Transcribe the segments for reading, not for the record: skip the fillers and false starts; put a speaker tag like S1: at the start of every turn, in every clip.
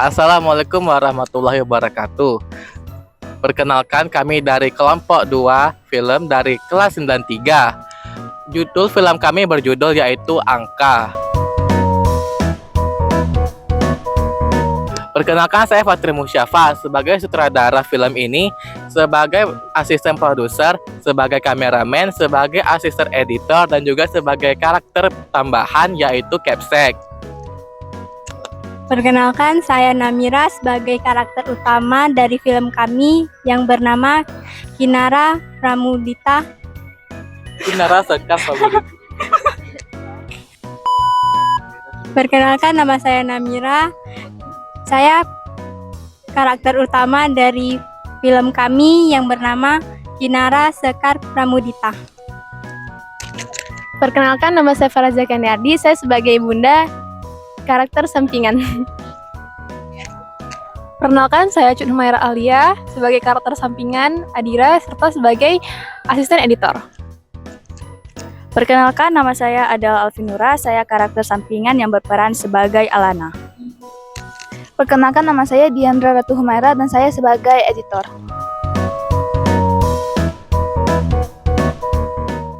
S1: Assalamualaikum warahmatullahi wabarakatuh. Perkenalkan kami dari kelompok 2 film dari kelas 93. Judul film kami berjudul yaitu Angka. Perkenalkan saya Fatri Musyafa sebagai sutradara film ini, sebagai asisten produser, sebagai kameramen, sebagai asisten editor, dan juga sebagai karakter tambahan yaitu Capsek.
S2: Perkenalkan, saya Namira sebagai karakter utama dari film kami yang bernama Kinara Pramudita.
S1: Kinara Sekar Pramudita.
S2: Perkenalkan, nama saya Namira. Saya karakter utama dari film kami yang bernama Kinara Sekar Pramudita.
S3: Perkenalkan, nama saya Farah Zakaniardi. Saya sebagai bunda karakter sampingan. Perkenalkan, saya Cut Humaira Alia sebagai karakter sampingan Adira serta sebagai asisten editor.
S4: Perkenalkan, nama saya Adal Alfinura. Saya karakter sampingan yang berperan sebagai Alana.
S3: Perkenalkan, nama saya Diandra Ratu Humaira dan saya sebagai editor.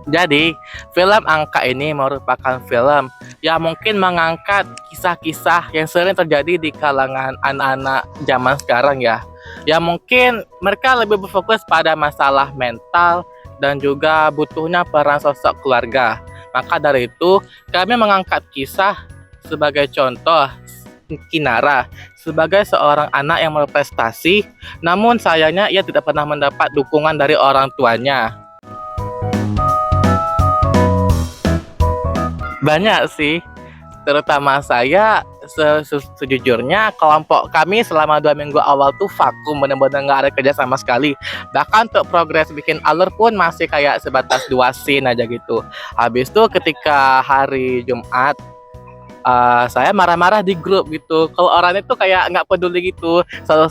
S1: Jadi, film Angka ini merupakan film yang mungkin mengangkat kisah-kisah yang sering terjadi di kalangan anak-anak zaman sekarang ya. Yang mungkin mereka lebih berfokus pada masalah mental dan juga butuhnya peran sosok keluarga. Maka dari itu, kami mengangkat kisah sebagai contoh Kinara sebagai seorang anak yang berprestasi, namun sayangnya ia tidak pernah mendapat dukungan dari orang tuanya. Banyak sih, terutama saya sejujurnya kelompok kami selama 2 minggu awal tuh vakum, benar-benar nggak ada kerja sama sekali. Bahkan untuk progres bikin alur pun masih kayak sebatas 2 scene aja gitu. Habis itu ketika hari Jumat, saya marah-marah di grup gitu. Kalau orang itu kayak nggak peduli gitu, selalu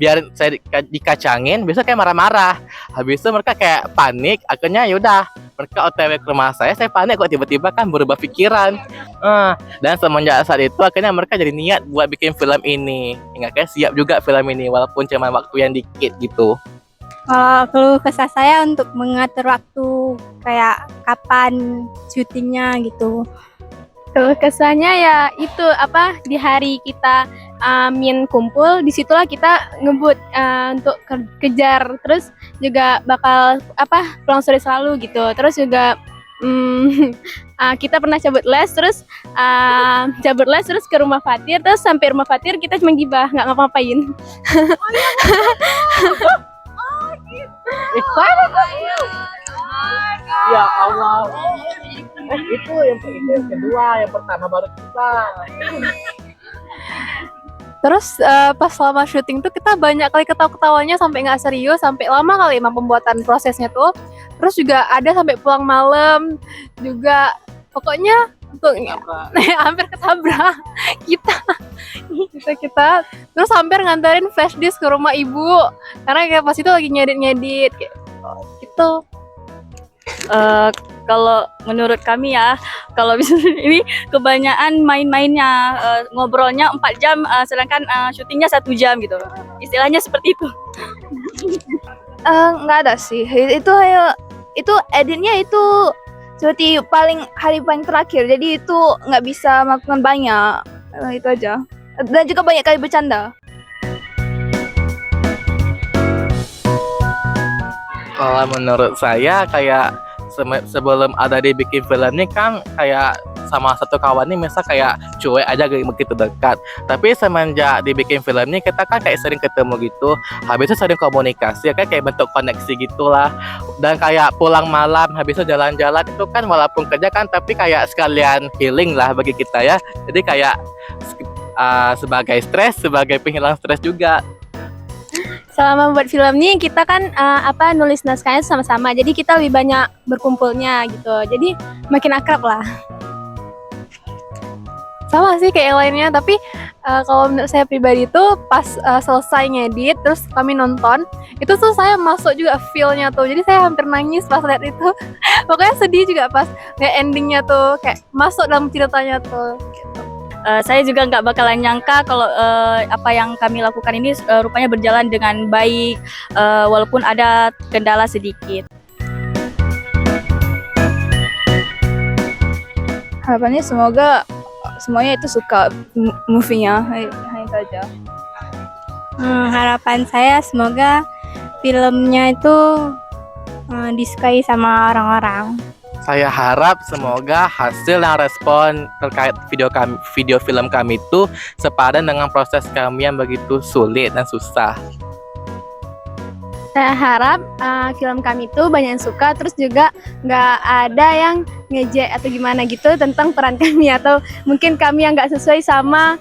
S1: biarin saya dikacangin, biasa kayak marah-marah. Habis itu mereka kayak panik, akhirnya yaudah mereka OTW ke rumah saya panik kok tiba-tiba kan berubah pikiran. Dan semenjak saat itu akhirnya mereka jadi niat buat bikin film ini. Nggak kayak siap juga film ini walaupun cuma waktu yang dikit gitu.
S2: Kalau keluh kesah saya untuk mengatur waktu kayak kapan syutingnya gitu.
S3: Kalau kesannya ya itu di hari kita kumpul, disitulah kita ngebut untuk kejar, terus juga bakal pulang sore selalu gitu. Terus juga kita pernah cabut les terus ke rumah Fatir, terus sampai rumah Fatir kita cuma gibah, nggak ngapa-ngapain.
S1: Ya Allah. Itu yang kedua, yang pertama baru kita.
S3: Terus pas lama syuting tuh kita banyak kali ketawa-ketawanya sampai nggak serius, sampai lama kali emang pembuatan prosesnya tuh. Terus juga ada sampai pulang malam juga, pokoknya untuk hampir ketabrak kita terus hampir nganterin flash disk ke rumah ibu karena kayak pas itu lagi ngedit kayak gitu.
S4: Kalau menurut kami ya, kalau bisa ini kebanyakan main-mainnya, ngobrolnya 4 jam, sedangkan syutingnya 1 jam gitu. Istilahnya seperti itu.
S3: Nggak ada sih. Itu editnya itu seperti hari paling terakhir. Jadi itu nggak bisa melakukan banyak. Itu aja. Dan juga banyak kali bercanda.
S1: Kalau menurut saya kayak sebelum ada dibikin film ini kan kayak sama satu kawan nih misal kayak cuek aja gak begitu dekat. Tapi semenjak dibikin film ini kita kan kayak sering ketemu gitu. Habis itu sering komunikasi kayak bentuk koneksi gitulah. Dan kayak pulang malam habis itu jalan-jalan itu kan walaupun kerja kan tapi kayak sekalian healing lah bagi kita ya. Jadi kayak sebagai stres, sebagai penghilang stres juga.
S3: Selama buat film ini kita kan nulis naskahnya sama-sama, jadi kita lebih banyak berkumpulnya gitu, jadi makin akrab lah. Sama sih kayak yang lainnya, tapi kalau menurut saya pribadi tuh pas selesai ngedit terus kami nonton, itu tuh saya masuk juga feel-nya tuh, jadi saya hampir nangis pas lihat itu. Pokoknya sedih juga pas lihat endingnya tuh, kayak masuk dalam ceritanya tuh gitu.
S4: Saya juga nggak bakalan nyangka kalau apa yang kami lakukan ini rupanya berjalan dengan baik, walaupun ada kendala sedikit.
S5: Harapannya semoga semuanya itu suka movie-nya, hanya itu aja.
S2: Harapan saya semoga filmnya itu disukai sama orang-orang.
S1: Saya harap semoga hasil dan respon terkait video film kami itu sepadan dengan proses kami yang begitu sulit dan susah.
S3: Saya harap film kami itu banyak yang suka, terus juga nggak ada yang ngejek atau gimana gitu tentang peran kami, atau mungkin kami yang nggak sesuai sama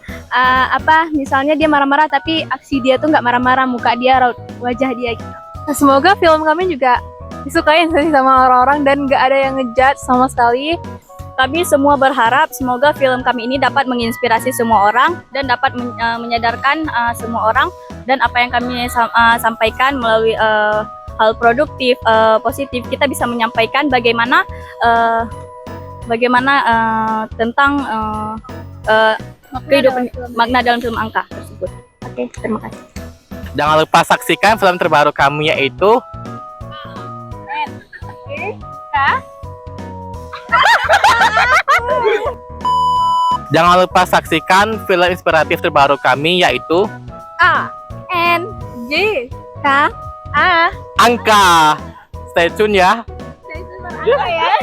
S3: misalnya dia marah-marah tapi aksi dia tuh nggak marah-marah, muka dia, wajah dia gitu. Nah, semoga film kami juga disukain sih sama orang-orang dan nggak ada yang ngejudge sama sekali.
S4: Kami semua berharap semoga film kami ini dapat menginspirasi semua orang dan dapat menyadarkan semua orang, dan apa yang kami sampaikan melalui hal produktif, positif, kita bisa menyampaikan bagaimana tentang kehidupan, makna dalam film angka tersebut. Oke, terima kasih.
S1: Jangan lupa saksikan film terbaru kami yaitu Jangan lupa saksikan film inspiratif terbaru kami yaitu
S3: A-N-G-K-A.
S1: Angka. Stay tune ya.
S3: Stay tune ya.